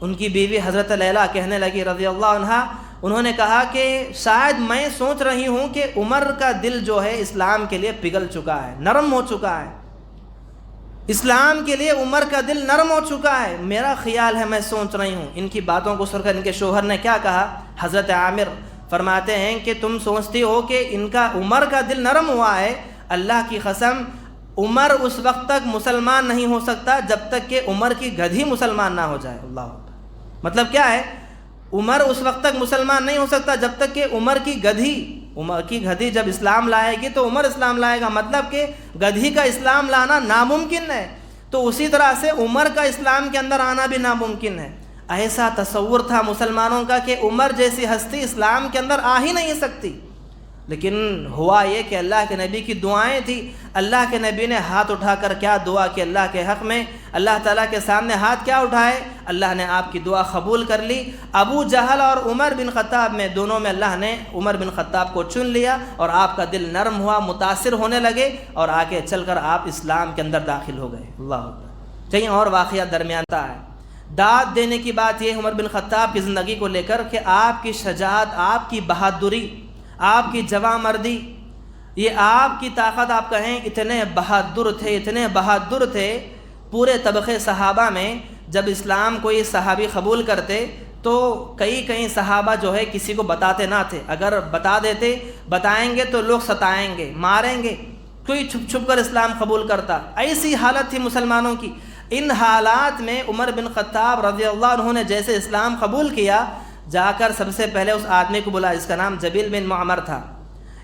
ان کی بیوی حضرت لیلہ کہنے لگی رضی اللہ عنہا، انہوں نے کہا کہ شاید میں سوچ رہی ہوں کہ عمر کا دل جو ہے اسلام کے لیے پگھل چکا ہے، نرم ہو چکا ہے، اسلام کے لیے عمر کا دل نرم ہو چکا ہے، میرا خیال ہے، میں سوچ رہی ہوں۔ ان کی باتوں کو سن کر ان کے شوہر نے کیا کہا؟ حضرت عامر فرماتے ہیں کہ تم سوچتی ہو کہ ان کا عمر کا دل نرم ہوا ہے، اللہ کی قسم عمر اس وقت تک مسلمان نہیں ہو سکتا جب تک کہ عمر کی گدھی مسلمان نہ ہو جائے۔ اللہ اکبر۔ مطلب کیا ہے؟ عمر اس وقت تک مسلمان نہیں ہو سکتا جب تک کہ عمر کی گدھی جب اسلام لائے گی تو عمر اسلام لائے گا، مطلب کہ گدھی کا اسلام لانا ناممکن ہے، تو اسی طرح سے عمر کا اسلام کے اندر آنا بھی ناممکن ہے۔ ایسا تصور تھا مسلمانوں کا کہ عمر جیسی ہستی اسلام کے اندر آ ہی نہیں سکتی، لیکن ہوا یہ کہ اللہ کے نبی کی دعائیں تھیں۔ اللہ کے نبی نے ہاتھ اٹھا کر کیا دعا کہ اللہ کے حق میں، اللہ تعالیٰ کے سامنے ہاتھ کیا اٹھائے؟ اللہ نے آپ کی دعا قبول کر لی۔ ابو جہل اور عمر بن خطاب میں دونوں میں اللہ نے عمر بن خطاب کو چن لیا، اور آپ کا دل نرم ہوا، متاثر ہونے لگے، اور آگے چل کر آپ اسلام کے اندر داخل ہو گئے۔ اللہ اکبر۔ کہیں اور واقعہ درمیان ہے۔ داد دینے کی بات یہ عمر بن خطاب کی زندگی کو لے کر کہ آپ کی شجاعت، آپ کی بہادری، آپ کی جواں مردی، یہ آپ کی طاقت، آپ کہیں اتنے بہادر تھے پورے طبقے صحابہ میں۔ جب اسلام کوئی صحابی قبول کرتے تو کئی صحابہ جو ہے کسی کو بتاتے نہ تھے، اگر بتائیں گے تو لوگ ستائیں گے، ماریں گے، کوئی چھپ کر اسلام قبول کرتا۔ ایسی حالت تھی مسلمانوں کی۔ ان حالات میں عمر بن خطاب رضی اللہ عنہ نے جیسے اسلام قبول کیا، جا کر سب سے پہلے اس آدمی کو بلا، جس کا نام جبیل بن معمر تھا۔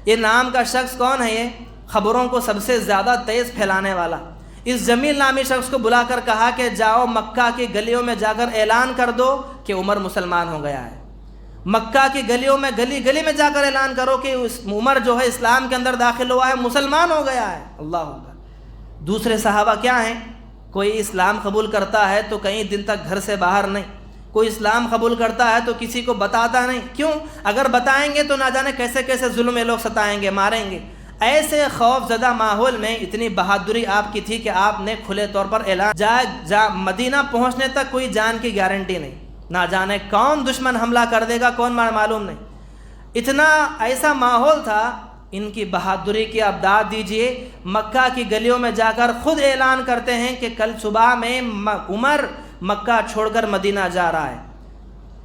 یہ نام کا شخص کون ہے؟ یہ خبروں کو سب سے زیادہ تیز پھیلانے والا۔ اس جمیل نامی شخص کو بلا کر کہا کہ جاؤ مکہ کی گلیوں میں جا کر اعلان کر دو کہ عمر مسلمان ہو گیا ہے۔ مکہ کی گلیوں میں، گلی میں جا کر اعلان کرو کہ عمر جو ہے اسلام کے اندر داخل ہوا ہے، مسلمان ہو گیا ہے۔ اللہ اکبر۔ دوسرے صحابہ کیا ہیں؟ کوئی اسلام قبول کرتا ہے تو کئی دن تک گھر سے باہر نہیں، کوئی اسلام قبول کرتا ہے تو کسی کو بتاتا نہیں۔ کیوں؟ اگر بتائیں گے تو نہ جانے کیسے ظلم لوگ ستائیں گے، ماریں گے۔ ایسے خوف زدہ ماحول میں اتنی بہادری آپ کی تھی کہ آپ نے کھلے طور پر اعلان، مدینہ پہنچنے تک کوئی جان کی گارنٹی نہیں، نہ جانے کون دشمن حملہ کر دے گا، کون معلوم نہیں۔ اتنا ایسا ماحول تھا۔ ان کی بہادری کی آپ داد دیجئے، مکہ کی گلیوں میں جا کر خود اعلان کرتے ہیں کہ کل صبح میں عمر مکہ چھوڑ کر مدینہ جا رہا ہے،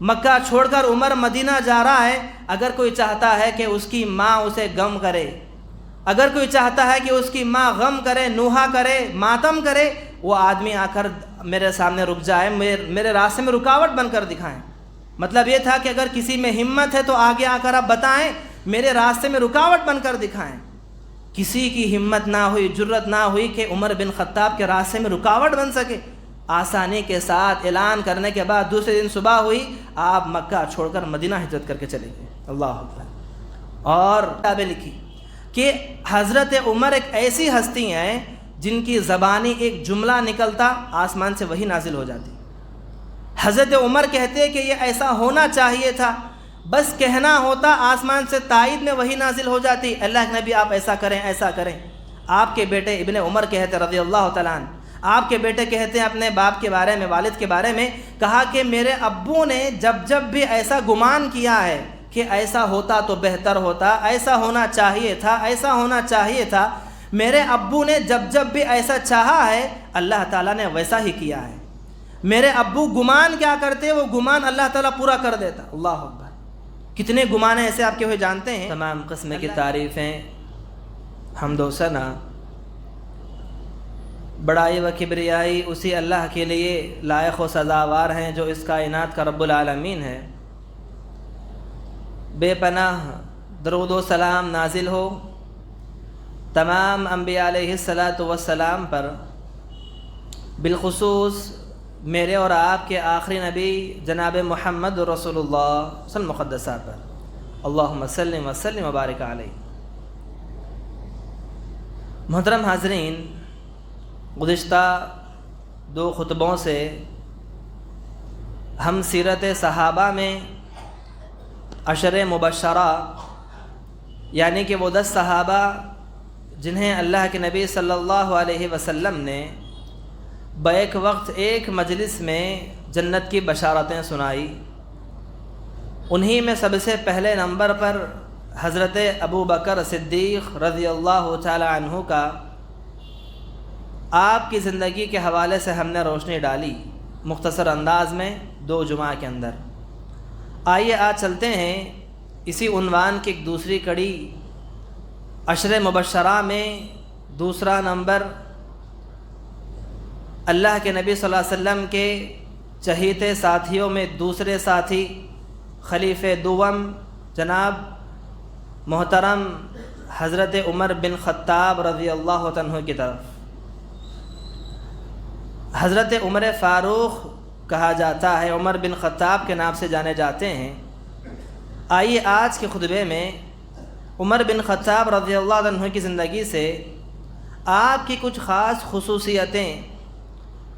مکہ چھوڑ کر عمر مدینہ جا رہا ہے۔ اگر کوئی چاہتا ہے کہ اس کی ماں اسے غم کرے، اگر کوئی چاہتا ہے کہ اس کی ماں غم کرے، نوحہ کرے، ماتم کرے، وہ آدمی آ کر میرے سامنے رک جائے، میرے راستے میں رکاوٹ بن کر دکھائیں۔ مطلب یہ تھا کہ اگر کسی میں ہمت ہے تو آگے آ کر آپ بتائیں، میرے راستے میں رکاوٹ بن کر دکھائیں۔ کسی کی ہمت نہ ہوئی، جرت نہ ہوئی کہ عمر بن خطاب کے راستے میں رکاوٹ بن سکے۔ آسانی کے ساتھ اعلان کرنے کے بعد دوسرے دن صبح ہوئی، آپ مکہ چھوڑ کر مدینہ ہجرت کر کے چلے گئے۔ اللہ اکبر۔ اور کتابیں لکھی کہ حضرت عمر ایک ایسی ہستی ہیں جن کی زبانی ایک جملہ نکلتا آسمان سے وہی نازل ہو جاتی۔ حضرت عمر کہتے کہ یہ ایسا ہونا چاہیے تھا، بس کہنا ہوتا، آسمان سے تائید میں وہی نازل ہو جاتی، اللہ کے نبی آپ ایسا کریں، ایسا کریں۔ آپ کے بیٹے ابن عمر کہتے رضی اللہ تعالیٰ عنہ، آپ کے بیٹے کہتے ہیں اپنے باپ کے بارے میں، والد کے بارے میں، کہا کہ میرے ابو نے جب بھی ایسا گمان کیا ہے کہ ایسا ہوتا تو بہتر ہوتا، ایسا ہونا چاہیے تھا، ایسا ہونا چاہیے تھا، میرے ابو نے جب بھی ایسا چاہا ہے اللہ تعالیٰ نے ویسا ہی کیا ہے۔ میرے ابو گمان کیا کرتے، وہ گمان اللہ تعالیٰ پورا کر دیتا۔ اللہ اکبر۔ کتنے گمان ایسے آپ کے ہوئے جانتے ہیں۔ تمام قسم کی تعریفیں، حمد و ثنا، بڑائی و کبریائی اسی اللہ کے لیے لائق و سزاوار ہیں جو اس کائنات کا رب العالمین ہے۔ بے پناہ درود و سلام نازل ہو تمام انبیاء علیہ الصلاۃ والسلام پر، بالخصوص میرے اور آپ کے آخری نبی جناب محمد رسول اللہ صلی اللہ علیہ وسلم مقدسہ پر، اللہم صلی وسلم وبارک علیہ۔ محترم حاضرین، گزشتہ 2 خطبوں سے ہم سیرت صحابہ میں عشر مبشرہ، یعنی کہ وہ 10 صحابہ جنہیں اللہ کے نبی صلی اللہ علیہ وسلم نے بیک وقت ایک مجلس میں جنت کی بشارتیں سنائی، انہی میں سب سے پہلے نمبر پر حضرت ابو بکر صدیق رضی اللہ تعالی عنہ کا آپ کی زندگی کے حوالے سے ہم نے روشنی ڈالی مختصر انداز میں 2 جمعہ کے اندر۔ آئیے آج چلتے ہیں اسی عنوان کی ایک دوسری کڑی، عشر مبشرہ میں دوسرا نمبر، اللہ کے نبی صلی اللہ علیہ وسلم کے چہیتے ساتھیوں میں دوسرے ساتھی خلیفہ دوم جناب محترم حضرت عمر بن خطاب رضی اللہ عنہ کی طرف۔ حضرت عمر فاروق کہا جاتا ہے، عمر بن خطاب کے نام سے جانے جاتے ہیں۔ آئیے آج کے خطبے میں عمر بن خطاب رضی اللہ عنہ کی زندگی سے آپ کی کچھ خاص خصوصیتیں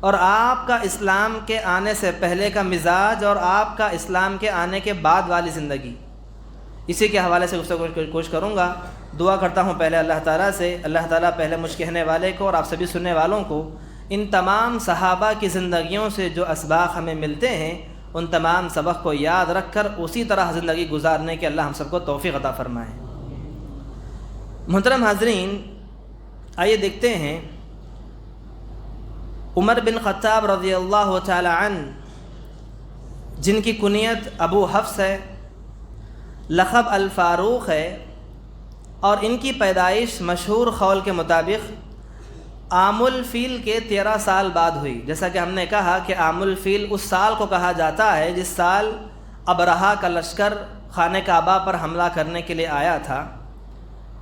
اور آپ کا اسلام کے آنے سے پہلے کا مزاج اور آپ کا اسلام کے آنے کے بعد والی زندگی، اسی کے حوالے سے گفتگو کی کوشش کروں گا۔ دعا کرتا ہوں پہلے اللہ تعالیٰ سے، اللہ تعالیٰ پہلے مجھ کہنے والے کو اور آپ سبھی سننے والوں کو ان تمام صحابہ کی زندگیوں سے جو اسباق ہمیں ملتے ہیں ان تمام سبق کو یاد رکھ کر اسی طرح زندگی گزارنے کے اللہ ہم سب کو توفیق عطا فرمائے۔ محترم حاضرین، آئیے دیکھتے ہیں عمر بن خطاب رضی اللہ تعالی عنہ، جن کی کنیت ابو حفص ہے، لقب الفاروق ہے، اور ان کی پیدائش مشہور قول کے مطابق عام الفیل کے 13 سال بعد ہوئی۔ جیسا کہ ہم نے کہا کہ عام الفیل اس سال کو کہا جاتا ہے جس سال ابرہہ کا لشکر خانہ کعبہ پر حملہ کرنے کے لیے آیا تھا۔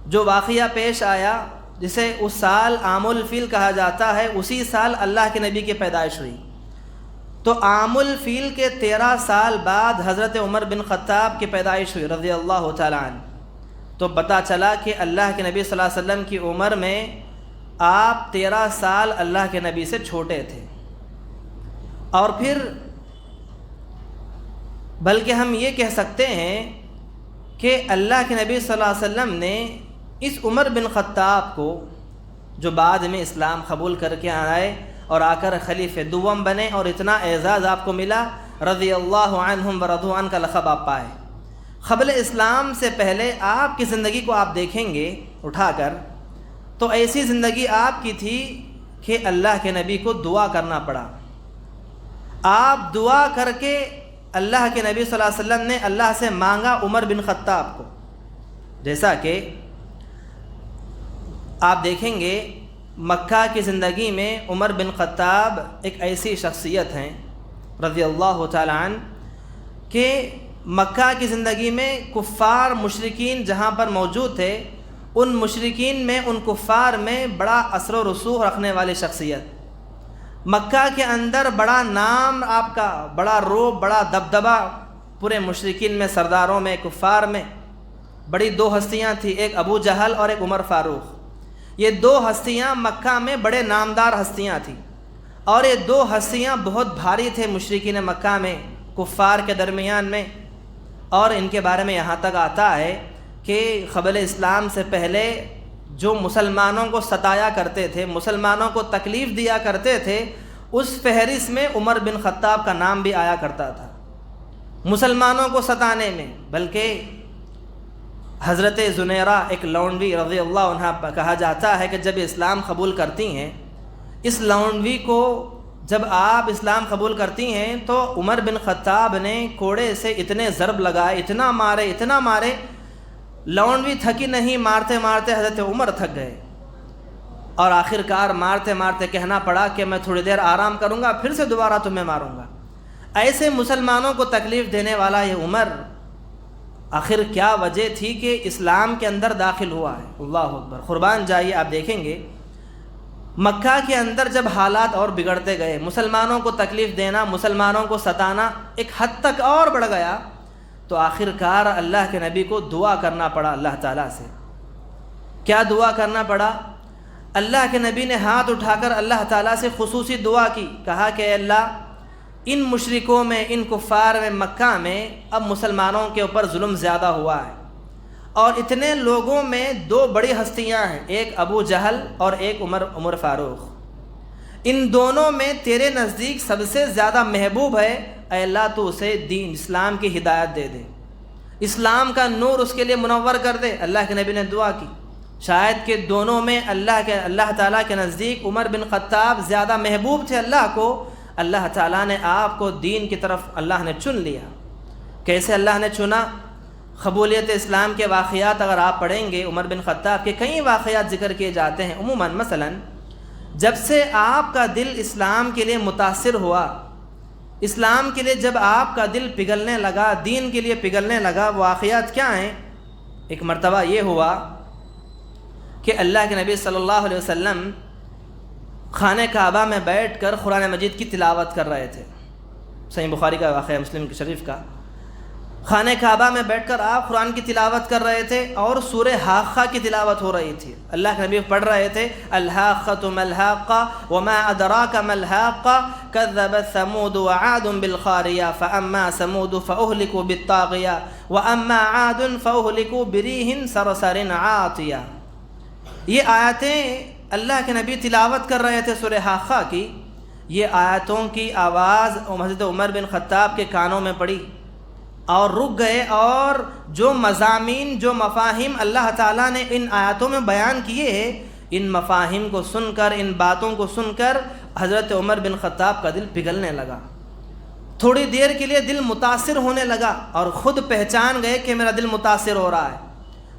جو واقعہ پیش آیا جسے اس سال عام الفیل کہا جاتا ہے، اسی سال اللہ کے نبی کی پیدائش ہوئی۔ تو عام الفیل کے 13 سال بعد حضرت عمر بن خطاب کی پیدائش ہوئی رضی اللہ تعالی عنہ۔ تو پتہ چلا کہ اللہ کے نبی صلی اللہ علیہ وسلم کی عمر میں آپ 13 سال اللہ کے نبی سے چھوٹے تھے، اور پھر بلکہ ہم یہ کہہ سکتے ہیں کہ اللہ کے نبی صلی اللہ علیہ وسلم نے اس عمر بن خطاب کو، جو بعد میں اسلام قبول کر کے آئے اور آ کر خلیفہ دوم بنے اور اتنا اعزاز آپ کو ملا، رضی اللہ عنہم ورضوا عنہ کا لقب آپ پائے۔ قبل اسلام سے پہلے آپ کی زندگی کو آپ دیکھیں گے اٹھا کر، تو ایسی زندگی آپ کی تھی کہ اللہ کے نبی کو دعا کرنا پڑا۔ آپ دعا کر کے اللہ کے نبی صلی اللہ علیہ وسلم نے اللہ سے مانگا عمر بن خطاب کو۔ جیسا کہ آپ دیکھیں گے مکہ کی زندگی میں عمر بن خطاب ایک ایسی شخصیت ہیں رضی اللہ تعالی عنہ کہ مکہ کی زندگی میں کفار مشرکین جہاں پر موجود تھے، ان مشرکین میں، ان کفار میں بڑا اثر و رسوخ رکھنے والی شخصیت، مکہ کے اندر بڑا نام آپ کا، بڑا روب، بڑا دبدبہ پورے مشرکین میں، سرداروں میں، کفار میں۔ بڑی 2 ہستیاں تھیں، ایک ابو جہل اور ایک عمر فاروق۔ یہ 2 ہستیاں مکہ میں بڑے نامدار ہستیاں تھیں، اور یہ 2 ہستیاں بہت بھاری تھے مشرکین مکہ میں، کفار کے درمیان میں۔ اور ان کے بارے میں یہاں تک آتا ہے کہ قبل اسلام سے پہلے جو مسلمانوں کو ستایا کرتے تھے، مسلمانوں کو تکلیف دیا کرتے تھے، اس فہرست میں عمر بن خطاب کا نام بھی آیا کرتا تھا مسلمانوں کو ستانے میں۔ بلکہ حضرت زنیرہ ایک لونڈی رضی اللہ عنہ کہا جاتا ہے کہ جب اسلام قبول کرتی ہیں، اس لونڈی کو جب آپ اسلام قبول کرتی ہیں تو عمر بن خطاب نے کوڑے سے اتنے ضرب لگائے، اتنا مارے، لونڈی تھکی نہیں، مارتے مارتے حضرت عمر تھک گئے، اور آخر کار مارتے مارتے کہنا پڑا کہ میں تھوڑی دیر آرام کروں گا، پھر سے دوبارہ تمہیں ماروں گا۔ ایسے مسلمانوں کو تکلیف دینے والا یہ عمر آخر کیا وجہ تھی کہ اسلام کے اندر داخل ہوا ہے؟ اللہ اکبر، قربان جائیے۔ آپ دیکھیں گے مکہ کے اندر جب حالات اور بگڑتے گئے، مسلمانوں کو تکلیف دینا، مسلمانوں کو ستانا ایک حد تک اور بڑھ گیا، تو آخر کار اللہ کے نبی کو دعا کرنا پڑا اللہ تعالیٰ سے۔ کیا دعا کرنا پڑا؟ اللہ کے نبی نے ہاتھ اٹھا کر اللہ تعالیٰ سے خصوصی دعا کی، کہا کہ اے اللہ، ان مشرکوں میں، ان کفار میں، مکہ میں اب مسلمانوں کے اوپر ظلم زیادہ ہوا ہے، اور اتنے لوگوں میں 2 بڑی ہستیاں ہیں، ایک ابو جہل اور ایک عمر فاروق۔ ان دونوں میں تیرے نزدیک سب سے زیادہ محبوب ہے، اے اللہ تو اسے دین اسلام کی ہدایت دے دے، اسلام کا نور اس کے لیے منور کر دے۔ اللہ کے نبی نے دعا کی۔ شاید کہ دونوں میں اللہ تعالیٰ کے نزدیک عمر بن خطاب زیادہ محبوب تھے اللہ کو، اللہ تعالیٰ نے آپ کو دین کی طرف اللہ نے چن لیا۔ کیسے اللہ نے چنا؟ قبولیت اسلام کے واقعات اگر آپ پڑھیں گے، عمر بن خطاب کے کئی واقعات ذکر کیے جاتے ہیں۔ عموماً مثلاً جب سے آپ کا دل اسلام کے لیے متاثر ہوا، اسلام کے لیے جب آپ کا دل پگھلنے لگا، دین کے لیے پگھلنے لگا، واقعات کیا ہیں؟ ایک مرتبہ یہ ہوا کہ اللہ کے نبی صلی اللہ علیہ وسلم خانہ کعبہ میں بیٹھ کر قرآن مجید کی تلاوت کر رہے تھے۔ صحیح بخاری کا واقعہ، مسلم شریف کا۔ خانہ کعبہ میں بیٹھ کر آپ قرآن کی تلاوت کر رہے تھے اور سورہ حاقہ کی تلاوت ہو رہی تھی۔ اللہ کے نبی پڑھ رہے تھے الحاقۃ ما الحاقہ وما ادراک ما الحاقہ کذبت ثمود وعاد بالقاریہ فاما ثمود فاہلکوا بالطاغیہ واما عاد فاہلکوا بریح صرصر عاتیہ۔ یہ آیتیں اللہ کے نبی تلاوت کر رہے تھے سورہ حاقہ کی۔ یہ آیتوں کی آواز حضرت عمر بن خطاب کے کانوں میں پڑی اور رک گئے، اور جو مضامین، جو مفاہیم اللہ تعالیٰ نے ان آیاتوں میں بیان کیے ہیں، ان مفاہیم کو سن کر، ان باتوں کو سن کر حضرت عمر بن خطاب کا دل پگھلنے لگا۔ تھوڑی دیر کے لیے دل متاثر ہونے لگا اور خود پہچان گئے کہ میرا دل متاثر ہو رہا ہے،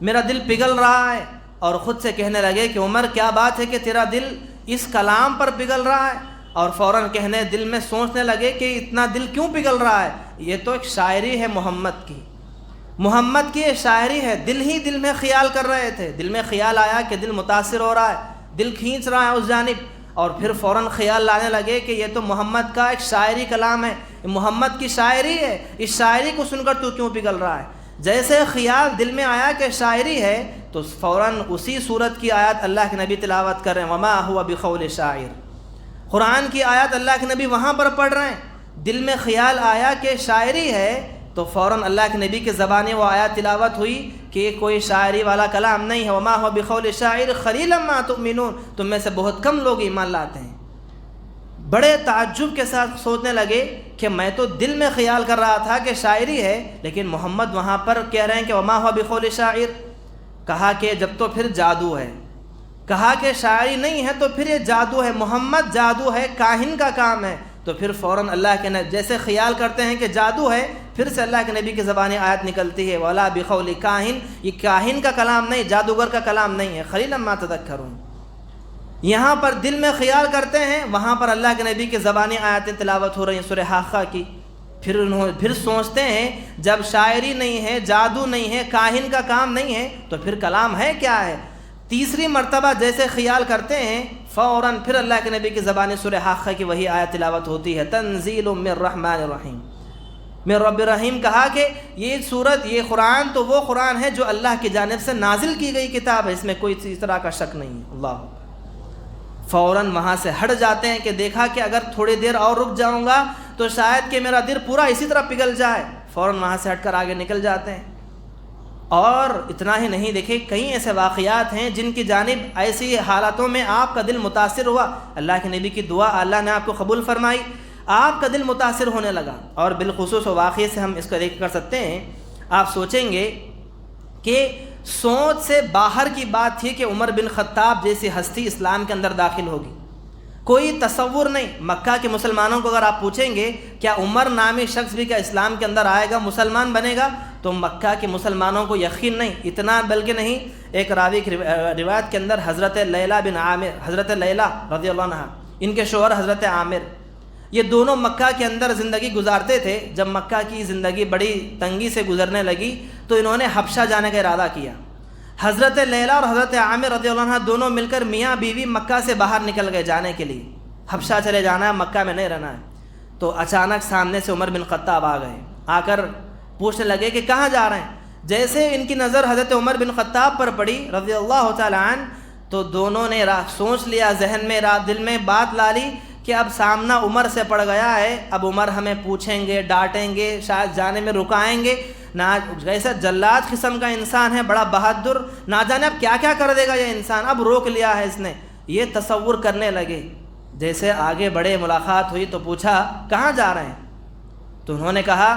میرا دل پگھل رہا ہے، اور خود سے کہنے لگے کہ عمر کیا بات ہے کہ تیرا دل اس کلام پر پگھل رہا ہے؟ اور فوراً کہنے، دل میں سوچنے لگے کہ اتنا دل کیوں پگھل رہا ہے؟ یہ تو ایک شاعری ہے محمد کی یہ شاعری ہے۔ دل ہی دل میں خیال کر رہے تھے، دل میں خیال آیا کہ دل متاثر ہو رہا ہے، دل کھینچ رہا ہے اس جانب، اور پھر فوراً خیال لانے لگے کہ یہ تو محمد کا ایک شاعری کلام ہے، محمد کی شاعری ہے، اس شاعری کو سن کر تو کیوں پگھل رہا ہے؟ جیسے خیال دل میں آیا کہ شاعری ہے، تو فوراً اسی صورت کی آیات اللہ کے نبی تلاوت کر رہے ہیں، وما هو بقول شاعر۔ قرآن کی آیات اللہ کے نبی وہاں پر پڑھ رہے ہیں، دل میں خیال آیا کہ شاعری ہے، تو فوراً اللہ کے نبی کے زبانیں وہ آیات تلاوت ہوئی کہ یہ کوئی شاعری والا کلام نہیں ہے، وما هو بقول شاعر قلیلا ما تؤمنون، تم میں سے بہت کم لوگ ایمان لاتے ہیں۔ بڑے تعجب کے ساتھ سوچنے لگے کہ میں تو دل میں خیال کر رہا تھا کہ شاعری ہے، لیکن محمد وہاں پر کہہ رہے ہیں کہ وما هو بقول شاعر۔ کہا کہ جب تو پھر جادو ہے، کہا کہ شاعری نہیں ہے تو پھر یہ جادو ہے، محمد جادو ہے، کاہن کا کام ہے۔ تو پھر فوراً اللہ کے نبی جیسے خیال کرتے ہیں کہ جادو ہے، پھر سے اللہ کے نبی کی زبان آیت نکلتی ہے ولا بقول کاہن، یہ کاہن کا کلام نہیں، جادوگر کا کلام نہیں ہے، قلیلا ما تذکرون۔ یہاں پر دل میں خیال کرتے ہیں، وہاں پر اللہ کے نبی کی زبانی آیتیں تلاوت ہو رہی ہیں سورہ حاقہ کی۔ پھر سوچتے ہیں جب شاعری نہیں ہے، جادو نہیں ہے، کاہن کا کام نہیں ہے، تو پھر کلام ہے کیا ہے؟ تیسری مرتبہ جیسے خیال کرتے ہیں، فوراً پھر اللہ کے نبی کی زبان سورہ حاقہ کی وہی آیت تلاوت ہوتی ہے، تنزیل من الرحمن الرحیم، من رب الرحیم۔ کہا کہ یہ سورت، یہ قرآن تو وہ قرآن ہے جو اللہ کی جانب سے نازل کی گئی کتاب ہے، اس میں کوئی اس طرح کا شک نہیں ہے۔ اللہ فوراً وہاں سے ہٹ جاتے ہیں کہ دیکھا کہ اگر تھوڑی دیر اور رک جاؤں گا تو شاید کہ میرا دل پورا اسی طرح پگھل جائے، فوراً وہاں سے ہٹ کر آگے نکل جاتے ہیں۔ اور اتنا ہی نہیں، دیکھیں کئی ایسے واقعات ہیں جن کی جانب ایسی حالتوں میں آپ کا دل متاثر ہوا، اللہ کے نبی کی دعا اللہ نے آپ کو قبول فرمائی، آپ کا دل متاثر ہونے لگا۔ اور بالخصوص واقعے سے ہم اس کو دیکھ کر سکتے ہیں، آپ سوچیں گے کہ سوچ سے باہر کی بات تھی کہ عمر بن خطاب جیسی ہستی اسلام کے اندر داخل ہوگی، کوئی تصور نہیں۔ مکہ کے مسلمانوں کو اگر آپ پوچھیں گے کیا عمر نامی شخص بھی کیا اسلام کے اندر آئے گا، مسلمان بنے گا، تو مکہ کے مسلمانوں کو یقین نہیں، اتنا بلکہ نہیں۔ ایک راوی کی روایت کے اندر حضرت لیلہ رضی اللہ عنہ، ان کے شوہر حضرت عامر، یہ دونوں مکہ کے اندر زندگی گزارتے تھے۔ جب مکہ کی زندگی بڑی تنگی سے گزرنے لگی تو انہوں نے حبشہ جانے کا ارادہ کیا۔ حضرت لیلہ اور حضرت عامر رضی اللہ عنہ دونوں مل کر میاں بیوی مکہ سے باہر نکل گئے جانے کے لیے، حبشہ چلے جانا ہے، مکہ میں نہیں رہنا ہے۔ تو اچانک سامنے سے عمر بن خطاب آ گئے، آ کر پوچھنے لگے کہ کہاں جا رہے ہیں۔ جیسے ان کی نظر حضرت عمر بن خطاب پر پڑی رضی اللہ تعالی عنہ، تو دونوں نے سوچ لیا، ذہن میں دل میں بات لا لی کہ اب سامنا عمر سے پڑ گیا ہے، اب عمر ہمیں پوچھیں گے، ڈانٹیں گے، شاید جانے میں رکائیں گے، نہ جیسا جلاد قسم کا انسان ہے، بڑا بہادر، نہ جانے اب کیا کیا کر دے گا یہ انسان، اب روک لیا ہے اس نے، یہ تصور کرنے لگے۔ جیسے آگے بڑے ملاقات ہوئی تو پوچھا کہاں جا رہے ہیں؟ تو انہوں نے کہا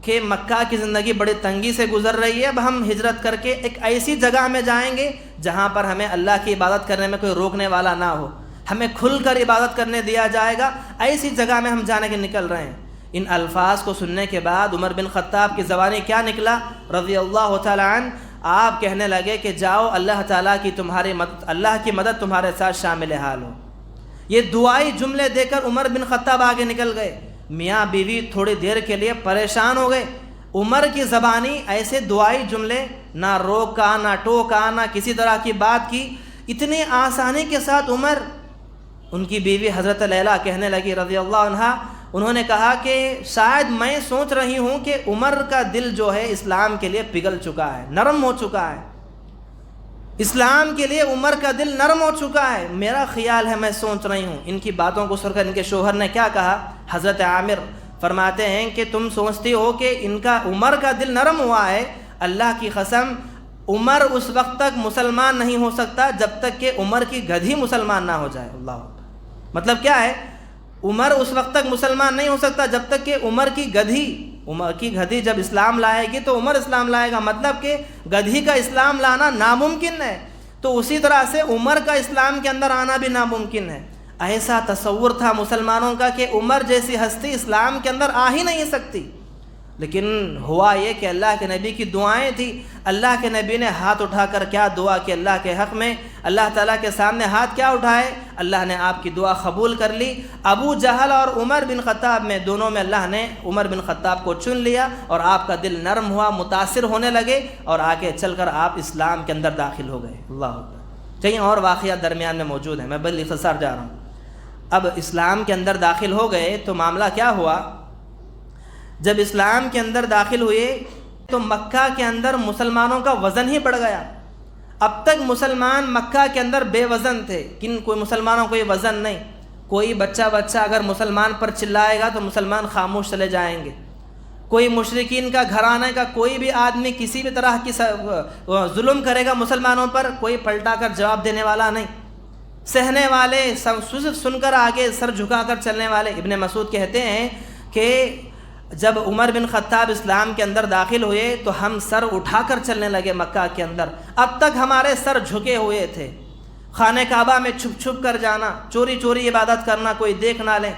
کہ مکہ کی زندگی بڑی تنگی سے گزر رہی ہے، اب ہم ہجرت کر کے ایک ایسی جگہ میں جائیں گے جہاں پر ہمیں اللہ کی عبادت کرنے میں کوئی روکنے والا نہ ہو، ہمیں کھل کر عبادت کرنے دیا جائے گا، ایسی جگہ میں ہم جانے کے نکل رہے ہیں۔ ان الفاظ کو سننے کے بعد عمر بن خطاب کی زبانی کیا نکلا رضی اللہ تعالی عنہ؟ آپ کہنے لگے کہ جاؤ اللہ تعالیٰ کی تمہاری مدد، اللہ کی مدد تمہارے ساتھ شامل حال ہو۔ یہ دعائی جملے دے کر عمر بن خطاب آگے نکل گئے۔ میاں بیوی تھوڑی دیر کے لیے پریشان ہو گئے۔ عمر کی زبانی ایسے دعائی جملے، نہ روکا نہ ٹوکا نہ کسی طرح کی بات کی، اتنی آسانی کے ساتھ عمر، ان کی بیوی حضرت لیلہ کہنے لگی رضی اللہ عنہا، انہوں نے کہا کہ شاید میں سوچ رہی ہوں کہ عمر کا دل جو ہے اسلام کے لیے پگھل چکا ہے، نرم ہو چکا ہے، اسلام کے لیے عمر کا دل نرم ہو چکا ہے، میرا خیال ہے، میں سوچ رہی ہوں۔ ان کی باتوں کو سن کر ان کے شوہر نے کیا کہا؟ حضرت عامر فرماتے ہیں کہ تم سوچتی ہو کہ ان کا عمر کا دل نرم ہوا ہے، اللہ کی قسم عمر اس وقت تک مسلمان نہیں ہو سکتا جب تک کہ عمر کی گدھی مسلمان نہ ہو جائے۔ اللہ اکبر۔ مطلب کیا ہے؟ عمر اس وقت تک مسلمان نہیں ہو سکتا جب تک کہ عمر کی گدھی جب اسلام لائے گی تو عمر اسلام لائے گا، مطلب کہ گدھی کا اسلام لانا ناممکن ہے، تو اسی طرح سے عمر کا اسلام کے اندر آنا بھی ناممکن ہے۔ ایسا تصور تھا مسلمانوں کا کہ عمر جیسی ہستی اسلام کے اندر آ ہی نہیں سکتی، لیکن ہوا یہ کہ اللہ کے نبی کی دعائیں تھیں۔ اللہ کے نبی نے ہاتھ اٹھا کر کیا دعا کہ اللہ کے حق میں، اللہ تعالیٰ کے سامنے ہاتھ کیا اٹھائے؟ اللہ نے آپ کی دعا قبول کر لی۔ ابو جہل اور عمر بن خطاب میں دونوں میں اللہ نے عمر بن خطاب کو چن لیا اور آپ کا دل نرم ہوا، متاثر ہونے لگے اور آگے چل کر آپ اسلام کے اندر داخل ہو گئے۔ اللہ اکبر۔ کئی اور واقعات درمیان میں موجود ہیں، میں بل اختصار جا رہا ہوں۔ اب اسلام کے اندر داخل ہو گئے تو معاملہ کیا ہوا؟ جب اسلام کے اندر داخل ہوئے تو مکہ کے اندر مسلمانوں کا وزن ہی بڑھ گیا۔ اب تک مسلمان مکہ کے اندر بے وزن تھے، کوئی مسلمانوں کو یہ وزن نہیں۔ کوئی بچہ اگر مسلمان پر چلائے گا تو مسلمان خاموش چلے جائیں گے۔ کوئی مشرکین کا گھرانے کا کوئی بھی آدمی کسی بھی طرح کی ظلم کرے گا مسلمانوں پر، کوئی پلٹا کر جواب دینے والا نہیں، سہنے والے، سن کر آگے سر جھکا کر چلنے والے۔ ابن مسعود کہتے ہیں کہ جب عمر بن خطاب اسلام کے اندر داخل ہوئے تو ہم سر اٹھا کر چلنے لگے مکہ کے اندر، اب تک ہمارے سر جھکے ہوئے تھے۔ خانہ کعبہ میں چھپ چھپ کر جانا، چوری چوری عبادت کرنا، کوئی دیکھ نہ لے،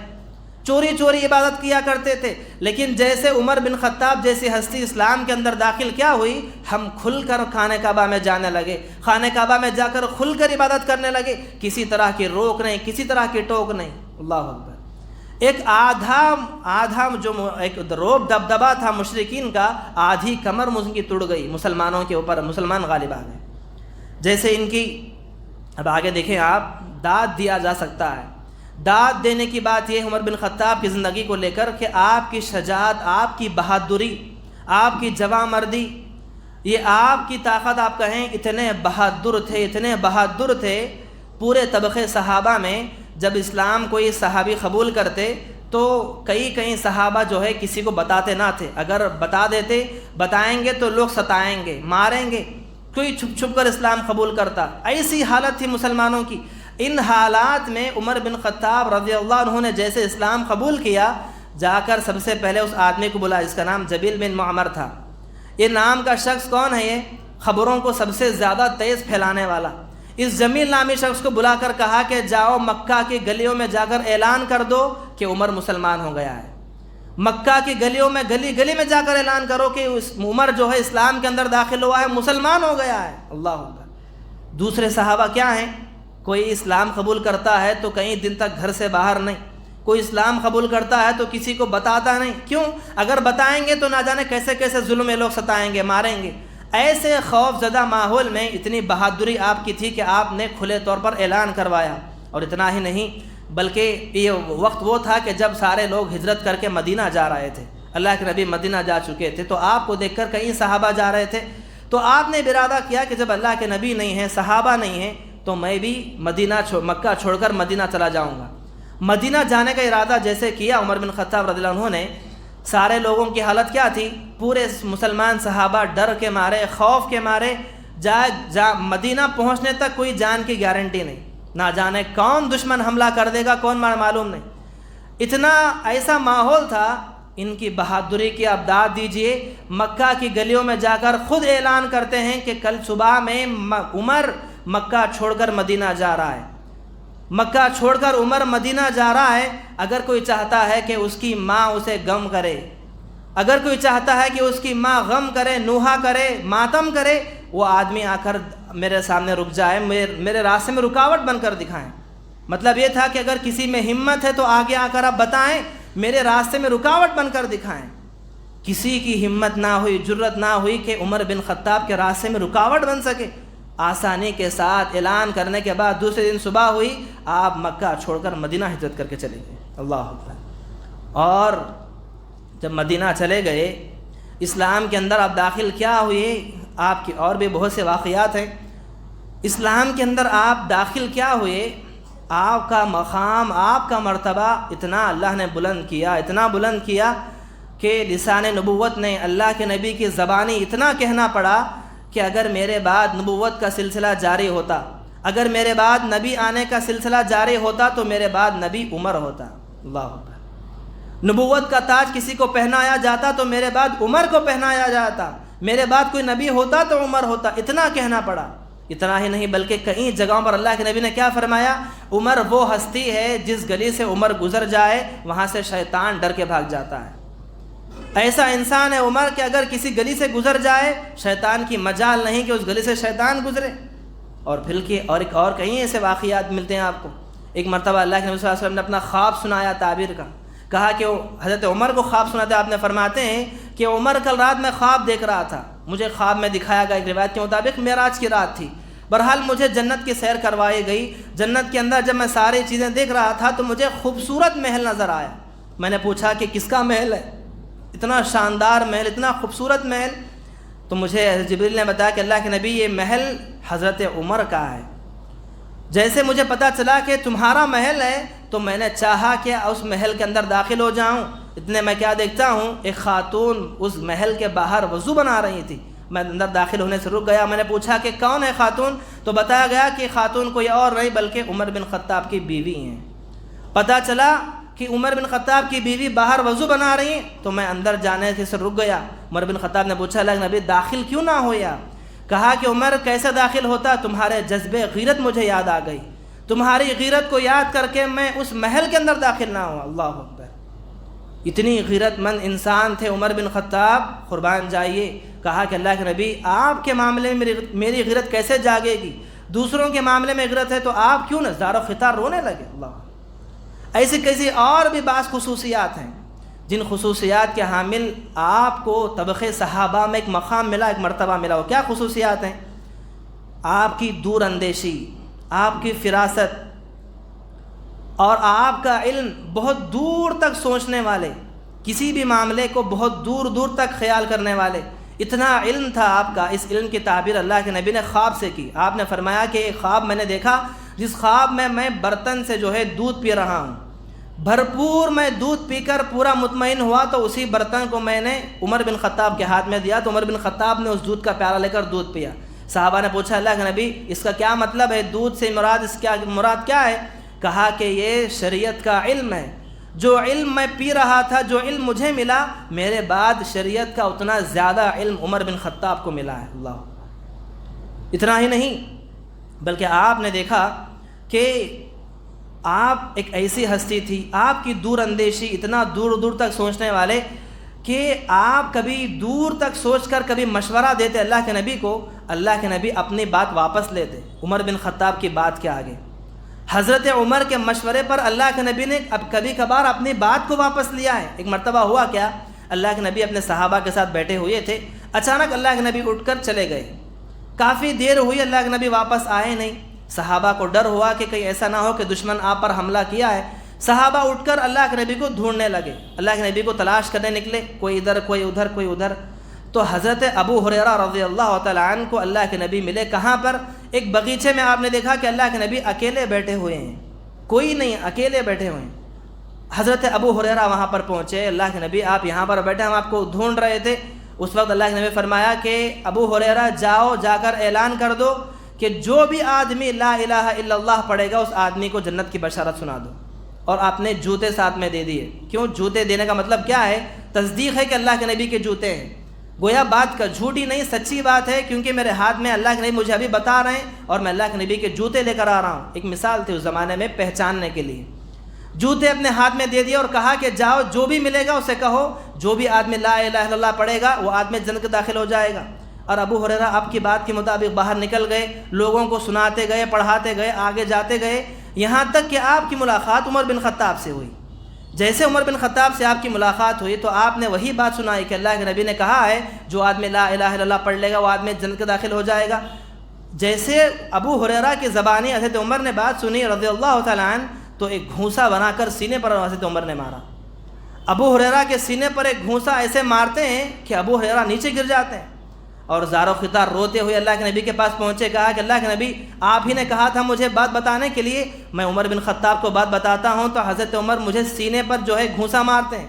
چوری چوری عبادت کیا کرتے تھے۔ لیکن جیسے عمر بن خطاب جیسی ہستی اسلام کے اندر داخل کیا ہوئی، ہم کھل کر خانہ کعبہ میں جانے لگے، خانہ کعبہ میں جا کر کھل کر عبادت کرنے لگے، کسی طرح کی روک نہیں، کسی طرح کی ٹوک نہیں۔ اللہ اکبر۔ ایک آدھا جو ایک روب دبدبا تھا مشرکین کا، آدھی کمر ان کی ٹوٹ گئی، مسلمانوں کے اوپر مسلمان غالب آ گئے۔ جیسے ان کی، اب آگے دیکھیں آپ، داد دیا جا سکتا ہے۔ داد دینے کی بات یہ عمر بن خطاب کی زندگی کو لے کر کہ آپ کی شجاعت، آپ کی بہادری، آپ کی جواں مردی، یہ آپ کی طاقت، آپ کہیں اتنے بہادر تھے پورے طبقے صحابہ میں۔ جب اسلام کوئی صحابی قبول کرتے تو کئی صحابہ جو ہے کسی کو بتاتے نہ تھے، اگر بتائیں گے تو لوگ ستائیں گے، ماریں گے، کوئی چھپ چھپ کر اسلام قبول کرتا۔ ایسی حالت تھی مسلمانوں کی۔ ان حالات میں عمر بن خطاب رضی اللہ عنہ نے جیسے اسلام قبول کیا، جا کر سب سے پہلے اس آدمی کو بلا، جس کا نام جبیل بن معمر تھا۔ یہ نام کا شخص کون ہے؟ یہ خبروں کو سب سے زیادہ تیز پھیلانے والا۔ اس جمیل نامی شخص کو بلا کر کہا کہ جاؤ مکہ کی گلیوں میں جا کر اعلان کر دو کہ عمر مسلمان ہو گیا ہے۔ مکہ کی گلیوں میں، گلی میں جا کر اعلان کرو کہ عمر جو ہے اسلام کے اندر داخل ہوا ہے، مسلمان ہو گیا ہے۔ اللہ اکبر۔ دوسرے صحابہ کیا ہیں؟ کوئی اسلام قبول کرتا ہے تو کئی دن تک گھر سے باہر نہیں، کوئی اسلام قبول کرتا ہے تو کسی کو بتاتا نہیں۔ کیوں؟ اگر بتائیں گے تو نہ جانے کیسے کیسے ظلم لوگ ستائیں گے، ماریں گے۔ ایسے خوف زدہ ماحول میں اتنی بہادری آپ کی تھی کہ آپ نے کھلے طور پر اعلان کروایا۔ اور اتنا ہی نہیں بلکہ یہ وقت وہ تھا کہ جب سارے لوگ ہجرت کر کے مدینہ جا رہے تھے، اللہ کے نبی مدینہ جا چکے تھے، تو آپ کو دیکھ کر کئی صحابہ جا رہے تھے، تو آپ نے ارادہ کیا کہ جب اللہ کے نبی نہیں ہیں، صحابہ نہیں ہیں، تو میں بھی مکہ چھوڑ کر مدینہ چلا جاؤں گا۔ مدینہ جانے کا ارادہ جیسے کیا عمر بن خطاب رضی اللہ عنہ نے، سارے لوگوں کی حالت کیا تھی؟ پورے مسلمان صحابہ ڈر کے مارے، خوف کے مارے، مدینہ پہنچنے تک کوئی جان کی گارنٹی نہیں، نہ جانے کون دشمن حملہ کر دے گا، کون معلوم نہیں۔ اتنا ایسا ماحول تھا، ان کی بہادری کی آپ داد دیجئے۔ مکہ کی گلیوں میں جا کر خود اعلان کرتے ہیں کہ کل صبح میں عمر مکہ چھوڑ کر مدینہ جا رہا ہے، مکہ چھوڑ کر عمر مدینہ جا رہا ہے۔ اگر کوئی چاہتا ہے کہ اس کی ماں اسے غم کرے، اگر کوئی چاہتا ہے کہ اس کی ماں غم کرے، نوحہ کرے، ماتم کرے، وہ آدمی آ کر میرے سامنے رک جائے، میرے راستے میں رکاوٹ بن کر دکھائیں۔ مطلب یہ تھا کہ اگر کسی میں ہمت ہے تو آگے آ کر آپ بتائیں، میرے راستے میں رکاوٹ بن کر دکھائیں۔ کسی کی ہمت نہ ہوئی، جرت نہ ہوئی کہ عمر بن خطاب کے راستے میں رکاوٹ بن سکے۔ آسانی کے ساتھ اعلان کرنے کے بعد دوسرے دن صبح ہوئی، آپ مکہ چھوڑ کر مدینہ ہجرت کر کے چلے گئے۔ اللہ اکبر۔ اور جب مدینہ چلے گئے، اسلام کے اندر آپ داخل کیا ہوئے، آپ کی اور بھی بہت سے واقعات ہیں۔ اسلام کے اندر آپ داخل کیا ہوئے، آپ کا مقام، آپ کا مرتبہ اتنا اللہ نے بلند کیا، اتنا بلند کیا کہ لسان نبوت نے، اللہ کے نبی کی زبانی اتنا کہنا پڑا کہ اگر میرے بعد نبوت کا سلسلہ جاری ہوتا، اگر میرے بعد نبی آنے کا سلسلہ جاری ہوتا تو میرے بعد نبی عمر ہوتا۔ اللہ اکبر۔ نبوت کا تاج کسی کو پہنایا جاتا تو میرے بعد عمر کو پہنایا جاتا، میرے بعد کوئی نبی ہوتا تو عمر ہوتا، اتنا کہنا پڑا۔ اتنا ہی نہیں بلکہ کئی جگہوں پر اللہ کے نبی نے کیا فرمایا، عمر وہ ہستی ہے جس گلی سے عمر گزر جائے وہاں سے شیطان ڈر کے بھاگ جاتا ہے۔ ایسا انسان ہے عمر کہ اگر کسی گلی سے گزر جائے شیطان کی مجال نہیں کہ اس گلی سے شیطان گزرے۔ اور پھر کے اور کہیں ایسے واقعات ملتے ہیں آپ کو۔ ایک مرتبہ اللہ کے نبی صلی اللہ علیہ وسلم نے اپنا خواب سنایا تعبیر کا، کہا کہ حضرت عمر کو خواب سناتے، آپ نے فرماتے ہیں کہ عمر کل رات میں خواب دیکھ رہا تھا، مجھے خواب میں دکھایا گیا، ایک روایت کے مطابق معراج کی رات تھی۔ بہرحال مجھے جنت کی سیر کروائی گئی، جنت کے اندر جب میں ساری چیزیں دیکھ رہا تھا تو مجھے خوبصورت محل نظر آیا۔ میں نے پوچھا کہ کس کا محل ہے، اتنا شاندار محل، اتنا خوبصورت محل؟ تو مجھے حضرت جبریل نے بتایا کہ اللہ کے نبی یہ محل حضرت عمر کا ہے۔ جیسے مجھے پتہ چلا کہ تمہارا محل ہے تو میں نے چاہا کہ اس محل کے اندر داخل ہو جاؤں۔ اتنے میں کیا دیکھتا ہوں، ایک خاتون اس محل کے باہر وضو بنا رہی تھی۔ میں اندر داخل ہونے سے رک گیا، میں نے پوچھا کہ کون ہے خاتون، تو بتایا گیا کہ خاتون کوئی اور نہیں بلکہ عمر بن خطاب کی بیوی ہیں۔ پتہ چلا کہ عمر بن خطاب کی بیوی باہر وضو بنا رہی ہیں تو میں اندر جانے سے رک گیا۔ عمر بن خطاب نے پوچھا اللہ نبی داخل کیوں نہ ہو یا؟ کہا کہ عمر کیسے داخل ہوتا، تمہارے جذبے غیرت مجھے یاد آ گئی، تمہاری غیرت کو یاد کر کے میں اس محل کے اندر داخل نہ ہوں۔ اللہ اکبر۔ اتنی غیرت مند انسان تھے عمر بن خطاب، قربان جائیے۔ کہا کہ اللہ کے نبی آپ کے معاملے میں میری غیرت کیسے جاگے گی، دوسروں کے معاملے میں غیرت ہے تو آپ کیوں نہ زار و خطار رونے لگے۔ اللہ، ایسی کیسی اور بھی بعض خصوصیات ہیں جن خصوصیات کے حامل آپ کو طبقِ صحابہ میں ایک مقام ملا، ایک مرتبہ ملا۔ وہ کیا خصوصیات ہیں؟ آپ کی دور اندیشی، آپ کی فراست اور آپ کا علم، بہت دور تک سوچنے والے، کسی بھی معاملے کو بہت دور دور تک خیال کرنے والے، اتنا علم تھا آپ کا۔ اس علم کی تعبیر اللہ کے نبی نے خواب سے کی۔ آپ نے فرمایا کہ ایک خواب میں نے دیکھا جس خواب میں برتن سے جو ہے دودھ پی رہا ہوں، بھرپور میں دودھ پی کر پورا مطمئن ہوا تو اسی برتن کو میں نے عمر بن خطاب کے ہاتھ میں دیا تو عمر بن خطاب نے اس دودھ کا پیالہ لے کر دودھ پیا۔ صحابہ نے پوچھا اللہ کے نبی اس کا کیا مطلب ہے، دودھ سے مراد کیا ہے؟ کہا کہ یہ شریعت کا علم ہے، جو علم میں پی رہا تھا، جو علم مجھے ملا، میرے بعد شریعت کا اتنا زیادہ علم عمر بن خطاب کو ملا ہے۔ اللہ، اتنا ہی نہیں بلکہ آپ نے دیکھا کہ آپ ایک ایسی ہستی تھی، آپ کی دور اندیشی، اتنا دور دور تک سوچنے والے کہ آپ کبھی دور تک سوچ کر کبھی مشورہ دیتے اللہ کے نبی کو، اللہ کے نبی اپنی بات واپس لیتے عمر بن خطاب کی بات کے آگے۔ حضرت عمر کے مشورے پر اللہ کے نبی نے اب کبھی کبھار اپنی بات کو واپس لیا ہے۔ ایک مرتبہ ہوا کیا، اللہ کے نبی اپنے صحابہ کے ساتھ بیٹھے ہوئے تھے، اچانک اللہ کے نبی اٹھ کر چلے گئے۔ کافی دیر ہوئی اللہ کے نبی واپس آئے نہیں۔ صحابہ کو ڈر ہوا کہ کہیں ایسا نہ ہو کہ دشمن آپ پر حملہ کیا ہے۔ صحابہ اٹھ کر اللہ کے نبی کو ڈھونڈنے لگے، اللہ کے نبی کو تلاش کرنے نکلے، کوئی ادھر کوئی ادھر کوئی ادھر۔ تو حضرت ابو ہریرہ رضی اللہ تعالیٰ عنہ کو اللہ کے نبی ملے، کہاں پر؟ ایک باغیچے میں۔ آپ نے دیکھا کہ اللہ کے نبی اکیلے بیٹھے ہوئے ہیں، کوئی نہیں، اکیلے بیٹھے ہوئے ہیں۔ حضرت ابو ہریرہ وہاں پر پہنچے، اللہ کے نبی آپ یہاں پر بیٹھے، ہم آپ کو ڈھونڈ رہے تھے۔ اس وقت اللہ کے نبی فرمایا کہ ابو ہریرہ جاؤ، جا کر اعلان کر دو کہ جو بھی آدمی لا الہ الا اللہ پڑھے گا اس آدمی کو جنت کی بشارت سنا دو، اور آپ نے جوتے ساتھ میں دے دیے۔ کیوں جوتے دینے کا مطلب کیا ہے؟ تصدیق ہے کہ اللہ کے نبی کے جوتے ہیں، گویا بات کا جھوٹی نہیں سچی بات ہے، کیونکہ میرے ہاتھ میں اللہ کے نبی مجھے ابھی بتا رہے ہیں اور میں اللہ کے نبی کے جوتے لے کر آ رہا ہوں۔ ایک مثال تھی اس زمانے میں پہچاننے کے لیے۔ جوتے اپنے ہاتھ میں دے دیے اور کہا کہ جاؤ جو بھی ملے گا اسے کہو، جو بھی آدمی لا الہ الا اللہ پڑھے گا وہ آدمی جنت میں داخل ہو جائے گا۔ اور ابو ہریرہ آپ کی بات کے مطابق باہر نکل گئے، لوگوں کو سناتے گئے، پڑھاتے گئے، آگے جاتے گئے، یہاں تک کہ آپ کی ملاقات عمر بن خطاب سے ہوئی۔ جیسے عمر بن خطاب سے آپ کی ملاقات ہوئی تو آپ نے وہی بات سنائی کہ اللہ کے نبی نے کہا ہے جو آدمی لا الہ الا اللہ پڑھ لے گا وہ آدمی جنت میں داخل ہو جائے گا۔ جیسے ابو ہریرہ کی زبانی حضرت عمر نے بات سنی رضی اللہ تعالیٰ عنہ تو ایک گھونسا بنا کر سینے پر حضرت عمر نے مارا۔ ابو ہریرہ کے سینے پر ایک گھونسا ایسے مارتے ہیں کہ ابو ہریرہ نیچے گر جاتے ہیں، اور زار و خطار روتے ہوئے اللہ کے نبی کے پاس پہنچے، کہا کہ اللہ کے نبی آپ ہی نے کہا تھا مجھے بات بتانے کے لیے، میں عمر بن خطاب کو بات بتاتا ہوں تو حضرت عمر مجھے سینے پر جو ہے گھونسا مارتے ہیں۔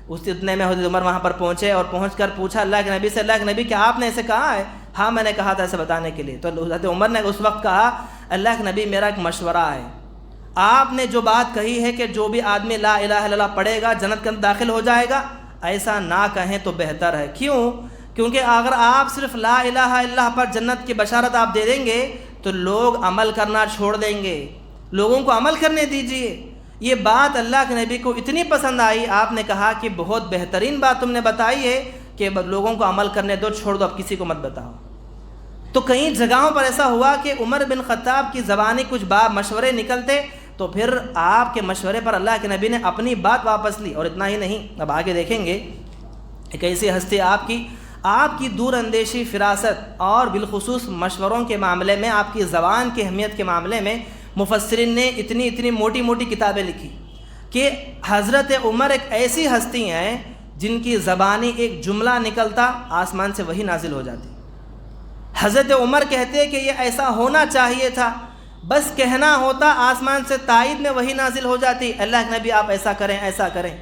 اس اتنے میں حضرت عمر وہاں پر پہنچے اور پہنچ کر پوچھا اللہ کے نبی سے، اللہ کے نبی کیا آپ نے ایسے کہا ہے؟ ہاں میں نے کہا تھا ایسے بتانے کے لیے۔ تو حضرت عمر نے اس وقت کہا اللہ کے نبی میرا ایک مشورہ ہے، آپ نے جو بات کہی ہے کہ جو بھی آدمی لا الہ الا اللہ پڑھے گا جنت کے اندر داخل ہو جائے گا، ایسا نہ کہیں تو بہتر ہے۔ کیوں؟ کیونکہ اگر آپ صرف لا الہ الا اللہ پر جنت کی بشارت آپ دے دیں گے تو لوگ عمل کرنا چھوڑ دیں گے، لوگوں کو عمل کرنے دیجئے۔ یہ بات اللہ کے نبی کو اتنی پسند آئی، آپ نے کہا کہ بہت بہترین بات تم نے بتائی ہے کہ لوگوں کو عمل کرنے دو، چھوڑ دو، اب کسی کو مت بتاؤ۔ تو کئی جگہوں پر ایسا ہوا کہ عمر بن خطاب کی زبانی کچھ مشورے نکلتے تو پھر آپ کے مشورے پر اللہ کے نبی نے اپنی بات واپس لی۔ اور اتنا ہی نہیں، اب آگے دیکھیں گے ایک ایسی ہستی آپ کی دور اندیشی، فراست اور بالخصوص مشوروں کے معاملے میں، آپ کی زبان کی اہمیت کے معاملے میں مفسرین نے اتنی موٹی موٹی کتابیں لکھی کہ حضرت عمر ایک ایسی ہستی ہیں جن کی زبانی ایک جملہ نکلتا آسمان سے وہی نازل ہو جاتی۔ حضرت عمر کہتے کہ یہ ایسا ہونا چاہیے تھا، بس کہنا ہوتا آسمان سے تائید میں وہی نازل ہو جاتی، اللہ کے نبی آپ ایسا کریں ایسا کریں۔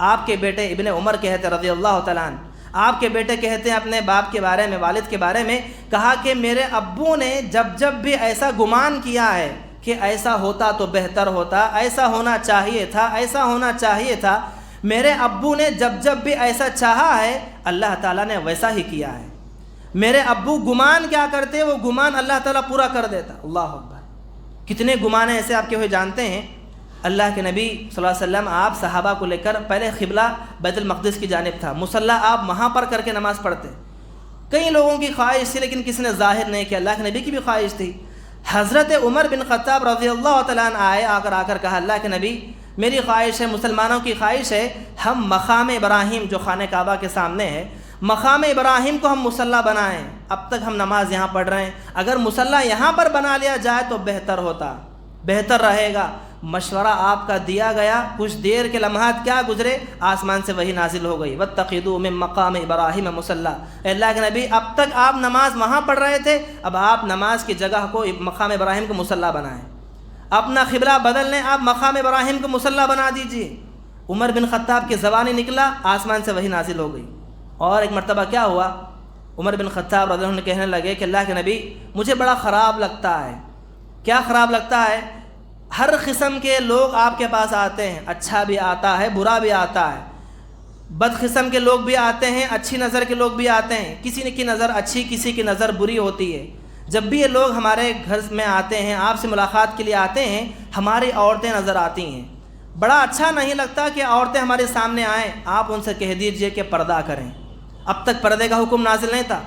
آپ کے بیٹے ابن عمر کہتے رضی اللہ تعالیٰ عنہ، آپ کے بیٹے کہتے ہیں اپنے باپ کے بارے میں، والد کے بارے میں، کہا کہ میرے ابو نے جب بھی ایسا گمان کیا ہے کہ ایسا ہوتا تو بہتر ہوتا، ایسا ہونا چاہیے تھا، ایسا ہونا چاہیے تھا، میرے ابو نے جب بھی ایسا چاہا ہے اللہ تعالیٰ نے ویسا ہی کیا ہے۔ میرے ابو گمان کیا کرتے وہ گمان اللہ تعالیٰ پورا کر دیتا۔ اللہ اکبر! کتنے گمان ایسے آپ کے ہوئے جانتے ہیں؟ اللہ کے نبی صلی اللہ علیہ وسلم آپ صحابہ کو لے کر پہلے قبلہ بیت المقدس کی جانب تھا، مصلی آپ وہاں پر کر کے نماز پڑھتے۔ کئی لوگوں کی خواہش تھی لیکن کسی نے ظاہر نہیں کیا، اللہ کے نبی کی بھی خواہش تھی۔ حضرت عمر بن خطاب رضی اللہ تعالیٰ عنہ آئے، آ کر کہا اللہ کے نبی میری خواہش ہے، مسلمانوں کی خواہش ہے، ہم مقام ابراہیم جو خانہ کعبہ کے سامنے ہے، مقام ابراہیم کو ہم مصلی بنائیں۔ اب تک ہم نماز یہاں پڑھ رہے ہیں، اگر مصلی یہاں پر بنا لیا جائے تو بہتر ہوتا، بہتر رہے گا۔ مشورہ آپ کا دیا گیا، کچھ دیر کے لمحات کیا گزرے، آسمان سے وہی نازل ہو گئی، واتخذوا من مقام ابراہیم مصلی۔ اللہ کے نبی اب تک آپ نماز وہاں پڑھ رہے تھے، اب آپ نماز کی جگہ کو مقام ابراہیم کو مصلی بنائیں، اپنا قبلہ بدل لیں، آپ مقام ابراہیم کو مصلی بنا دیجئے۔ عمر بن خطاب کی زبانی نکلا، آسمان سے وہی نازل ہو گئی۔ اور ایک مرتبہ کیا ہوا، عمر بن خطاب رضی اللہ عنہ کہنے لگے کہ اللہ کے نبی مجھے بڑا خراب لگتا ہے۔ کیا خراب لگتا ہے؟ ہر قسم کے لوگ آپ کے پاس آتے ہیں، اچھا بھی آتا ہے، برا بھی آتا ہے، بد قسم کے لوگ بھی آتے ہیں، اچھی نظر کے لوگ بھی آتے ہیں، کسی کی نظر اچھی کسی کی نظر بری ہوتی ہے۔ جب بھی یہ لوگ ہمارے گھر میں آتے ہیں، آپ سے ملاقات کے لیے آتے ہیں، ہماری عورتیں نظر آتی ہیں، بڑا اچھا نہیں لگتا کہ عورتیں ہمارے سامنے آئیں، آپ ان سے کہہ دیجئے کہ پردہ کریں۔ اب تک پردے کا حکم نازل نہیں تھا،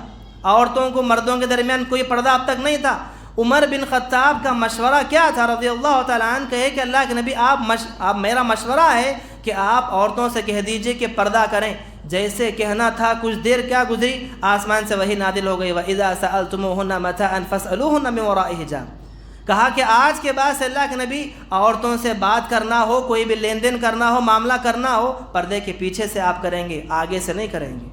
عورتوں کو مردوں کے درمیان کوئی پردہ اب تک نہیں تھا۔ عمر بن خطاب کا مشورہ کیا تھا رضی اللہ تعالیٰ عنہ، کہے کہ اللہ کے نبی آپ میرا مشورہ ہے کہ آپ عورتوں سے کہہ دیجئے کہ پردہ کریں۔ جیسے کہنا تھا کچھ دیر کیا گزری، آسمان سے وہی نازل ہو گئی، وَإِذَا سَأَلْتُمُوهُنَّ مَتَاعًا فَاسْأَلُوهُنَّ مِنْ وَرَاءِ حِجَابٍ۔ کہا کہ آج کے بعد سے اللہ کے نبی عورتوں سے بات کرنا ہو، کوئی بھی لین دین کرنا ہو، معاملہ کرنا ہو، پردے کے پیچھے سے آپ کریں گے، آگے سے نہیں کریں گے۔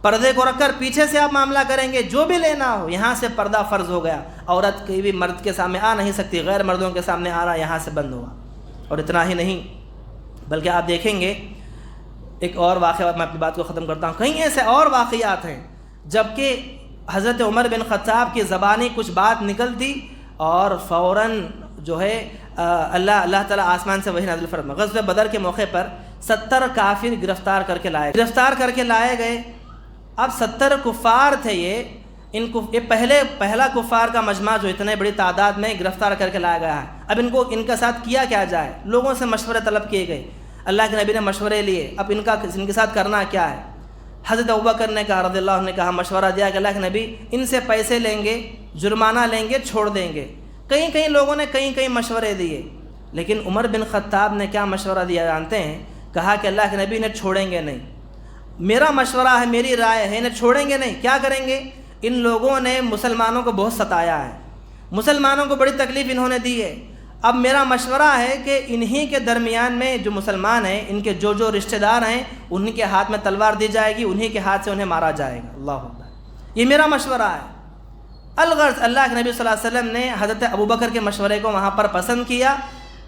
پردے کو رکھ کر پیچھے سے آپ معاملہ کریں گے، جو بھی لینا ہو یہاں سے پردہ فرض ہو گیا۔ عورت کوئی بھی مرد کے سامنے آ نہیں سکتی، غیر مردوں کے سامنے آنا یہاں سے بند ہوا۔ اور اتنا ہی نہیں بلکہ آپ دیکھیں گے ایک اور واقعہ، میں اپنی بات کو ختم کرتا ہوں، کئی ایسے اور واقعات ہیں جبکہ حضرت عمر بن خطاب کی زبانی کچھ بات نکلتی اور فوراً جو ہے اللہ تعالیٰ آسمان سے وحی نازل فرما. غزوہ بدر کے موقع پر 70 کافر گرفتار کر کے لائے گئے. اب 70 کفار تھے. یہ پہلا کفار کا مجمع جو اتنے بڑی تعداد میں گرفتار کر کے لایا گیا ہے. اب ان کے ساتھ کیا جائے؟ لوگوں سے مشورے طلب کیے گئے. اللہ کے نبی نے مشورے لیے. اب ان کے ساتھ کرنا کیا ہے؟ حضرت ابوبکر نے کہا رضی اللہ عنہ نے کہا، مشورہ دیا کہ اللہ کے نبی ان سے پیسے لیں گے، جرمانہ لیں گے، چھوڑ دیں گے. کئی لوگوں نے کئی مشورے دیے، لیکن عمر بن خطاب نے کیا مشورہ دیا جانتے ہیں؟ کہا کہ اللہ کے نبی انہیں چھوڑیں گے نہیں. میرا مشورہ ہے، میری رائے ہے، انہیں چھوڑیں گے نہیں. کیا کریں گے؟ ان لوگوں نے مسلمانوں کو بہت ستایا ہے، مسلمانوں کو بڑی تکلیف انہوں نے دی ہے. اب میرا مشورہ ہے کہ انہی کے درمیان میں جو مسلمان ہیں، ان کے جو رشتہ دار ہیں، انہی کے ہاتھ میں تلوار دی جائے گی، انہی کے ہاتھ سے انہیں مارا جائے گا. اللہ اکبر. یہ میرا مشورہ ہے. الغرض اللہ کے نبی صلی اللہ علیہ وسلم نے حضرت ابوبکر کے مشورے کو وہاں پر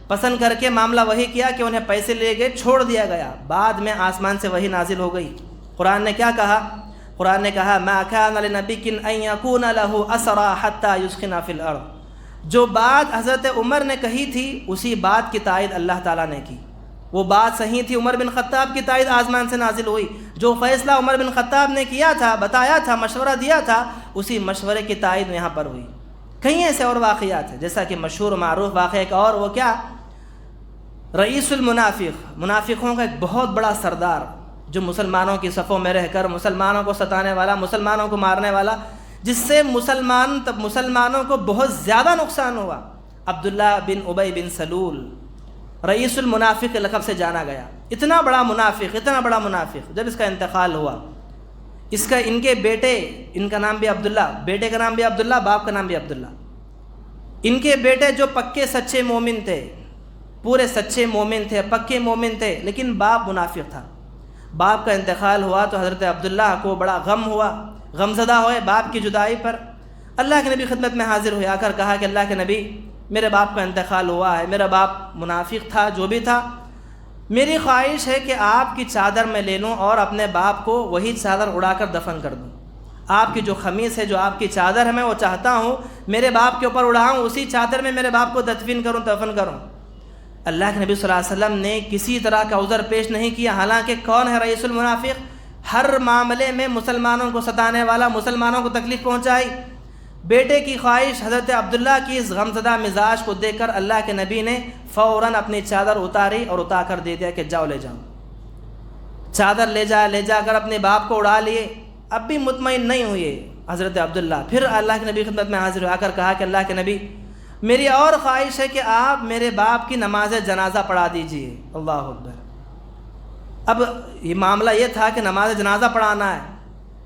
پسند کر کے معاملہ وہی کیا کہ انہیں پیسے لے گئے، چھوڑ دیا گیا. بعد میں آسمان سے وہی نازل ہو گئی. قرآن نے کیا کہا؟ قرآن نے کہا ما کان لنبی ان یکون له اسرى حتى یسخن فی الارض. جو بات حضرت عمر نے کہی تھی اسی بات کی تائید اللہ تعالیٰ نے کی. وہ بات صحیح تھی. عمر بن خطاب کی تائید آسمان سے نازل ہوئی. جو فیصلہ عمر بن خطاب نے کیا تھا، بتایا تھا، مشورہ دیا تھا، اسی مشورے کی تائید یہاں پر ہوئی. کئی ایسے اور واقعات ہیں، جیسا کہ مشہور معروف واقعہ ایک اور، وہ کیا؟ رئیس منافقوں کا ایک بہت بڑا سردار، جو مسلمانوں کی صفوں میں رہ کر مسلمانوں کو ستانے والا، مسلمانوں کو مارنے والا، جس سے مسلمانوں کو بہت زیادہ نقصان ہوا. عبداللہ بن ابی بن سلول رئیس المنافق کے لقب سے جانا گیا. اتنا بڑا منافق. جب اس کا انتقال ہوا، ان کے بیٹے، ان کا نام بھی عبداللہ، بیٹے کا نام بھی عبداللہ، باپ کا نام بھی عبداللہ. ان کے بیٹے جو پکے سچے مومن تھے، پورے سچے مومن تھے، پکے مومن تھے، لیکن باپ منافق تھا. باپ کا انتقال ہوا تو حضرت عبداللہ کو بڑا غم ہوا، غمزدہ ہوئے باپ کی جدائی پر. اللہ کے نبی خدمت میں حاضر ہوئے، آ کر کہا کہ اللہ کے نبی میرے باپ کا انتقال ہوا ہے، میرا باپ منافق تھا، جو بھی تھا، میری خواہش ہے کہ آپ کی چادر میں لے لوں اور اپنے باپ کو وہی چادر اڑا کر دفن کر دوں. آپ کی جو خمیس ہے، جو آپ کی چادر ہے، میں وہ چاہتا ہوں میرے باپ کے اوپر اڑاؤں، اسی چادر میں میرے باپ کو دفن کروں. اللہ کے نبی صلی اللہ علیہ وسلم نے کسی طرح کا عذر پیش نہیں کیا. حالانکہ کون ہے رئیس المنافق؟ ہر معاملے میں مسلمانوں کو ستانے والا، مسلمانوں کو تکلیف پہنچائی. بیٹے کی خواہش، حضرت عبداللہ کی اس غمزدہ مزاج کو دیکھ کر اللہ کے نبی نے فوراً اپنی چادر اتاری اور اتار کر دے دیا کہ جاؤ لے جاؤ. چادر لے جا کر اپنے باپ کو اڑا لیے. اب بھی مطمئن نہیں ہوئے حضرت عبداللہ. پھر اللہ کے نبی خدمت میں حاضر ہو کر کہا کہ اللہ کے نبی میری اور خواہش ہے کہ آپ میرے باپ کی نماز جنازہ پڑھا دیجئے. اللہ اکبر. اب یہ معاملہ یہ تھا کہ نماز جنازہ پڑھانا ہے،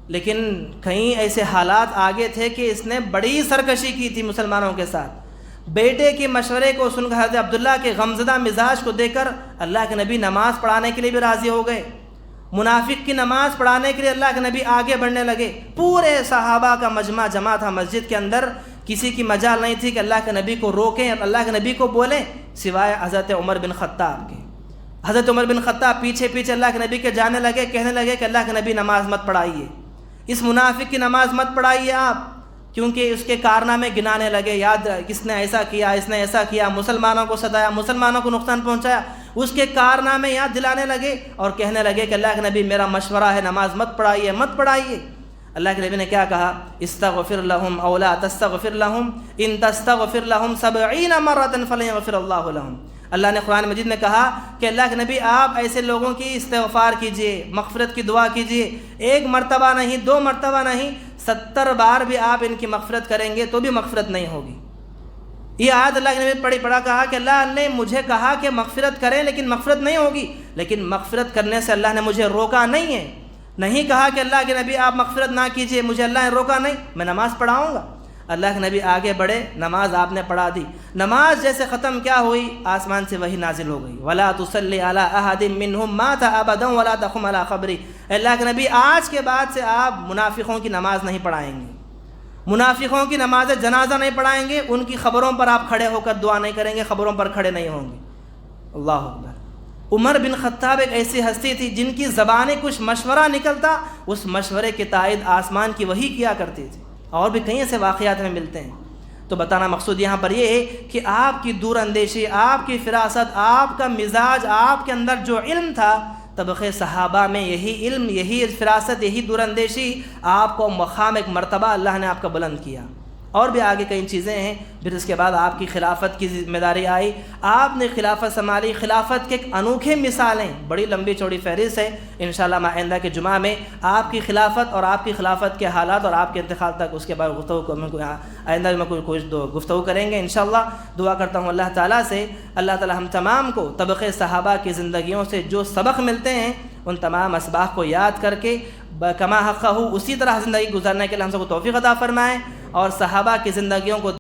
لیکن کئی ایسے حالات آگے تھے کہ اس نے بڑی سرکشی کی تھی مسلمانوں کے ساتھ. بیٹے کے مشورے کو سن کر حضرت عبداللہ کے غمزدہ مزاج کو دیکھ کر اللہ کے نبی نماز پڑھانے کے لیے بھی راضی ہو گئے. منافق کی نماز پڑھانے کے لیے اللہ کے نبی آگے بڑھنے لگے. پورے صحابہ کا مجمع جمع تھا مسجد کے اندر. کسی کی مجال نہیں تھی کہ اللہ کے نبی کو روکیں اور اللہ کے نبی کو بولیں، سوائے حضرت عمر بن خطاب کے. حضرت عمر بن خطاب پیچھے اللہ کے نبی کے جانے لگے، کہنے لگے کہ اللہ کے نبی نماز مت پڑھائیے، اس منافق کی نماز مت پڑھائیے آپ، کیونکہ اس کے کارنامے گنانے لگے. یاد کس نے ایسا کیا، اس نے ایسا کیا، مسلمانوں کو ستایا، مسلمانوں کو نقصان پہنچایا. اس کے کارنامے یاد دلانے لگے اور کہنے لگے کہ اللہ کے نبی میرا مشورہ ہے نماز مت پڑھائیے. اللہ کے نبی نے کیا کہا؟ استغفر لهم او لا تستغفر لهم ان تستغفر لهم 70 مرة فلن يغفر الله لهم. اللہ نے قرآن مجید میں کہا کہ اللہ کے نبی آپ ایسے لوگوں کی استغفار کیجئے، مغفرت کی دعا کیجئے. 1 مرتبہ نہیں، 2 مرتبہ نہیں، 70 بار بھی آپ ان کی مغفرت کریں گے تو بھی مغفرت نہیں ہوگی. یہ آیت اللہ کے نبی پڑھا کہا کہ اللہ نے مجھے کہا کہ مغفرت کریں لیکن مغفرت نہیں ہوگی، لیکن مغفرت کرنے سے اللہ نے مجھے روکا نہیں ہے. نہیں کہا کہ اللہ کے نبی آپ مغفرت نہ کیجئے، مجھے اللہ نے روکا نہیں، میں نماز پڑھاؤں گا. اللہ کے نبی آگے بڑھے، نماز آپ نے پڑھا دی. نماز جیسے ختم کیا ہوئی، آسمان سے وحی نازل ہو گئی. وَلَا تُصَلِّ عَلَىٰ أَحَدٍ مِّنْهُمْ مَاتَ أَبَدًا وَلَا تَقُمْ عَلَىٰ قَبْرِهِ. اللہ کے نبی آج کے بعد سے آپ منافقوں کی نماز نہیں پڑھائیں گے، منافقوں کی نماز جنازہ نہیں پڑھائیں گے، ان کی خبروں پر آپ کھڑے ہو کر دعا نہیں کریں گے، خبروں پر کھڑے نہیں ہوں گے. اللہ اکبر. عمر بن خطاب ایک ایسی ہستی تھی جن کی زبانیں کچھ مشورہ نکلتا، اس مشورے کی تائید آسمان کی وحی کیا کرتی تھی، اور بھی کئی ایسے واقعات میں ملتے ہیں۔ تو بتانا مقصود یہاں پر یہ ہے کہ آپ کی دور اندیشی، آپ کی فراست، آپ کا مزاج، آپ کے اندر جو علم تھا، طبقے صحابہ میں یہی علم، یہی فراست، یہی دور اندیشی آپ کو مقام ایک مرتبہ اللہ نے آپ کا بلند کیا۔ اور بھی آگے کئی چیزیں ہیں۔ پھر اس کے بعد آپ کی خلافت کی ذمہ داری آئی، آپ نے خلافت سنبھالی۔ خلافت کے ایک انوکھے مثالیں، بڑی لمبی چوڑی فہرست ہے، انشاءاللہ آئندہ کے جمعہ میں آپ کی خلافت اور آپ کی خلافت کے حالات اور آپ کے انتقال تک اس کے بعد گفتگو آئندہ میں کچھ گفتگو کریں گے انشاءاللہ۔ دعا کرتا ہوں اللہ تعالیٰ سے، اللہ تعالیٰ ہم تمام کو طبقے صحابہ کی زندگیوں سے جو سبق ملتے ہیں ان تمام اسباق کو یاد کر کے کما حقہ اسی طرح زندگی گزارنے کے لیے ہم سب کو توفیق عطا فرمائے، اور صحابہ کی زندگیوں کو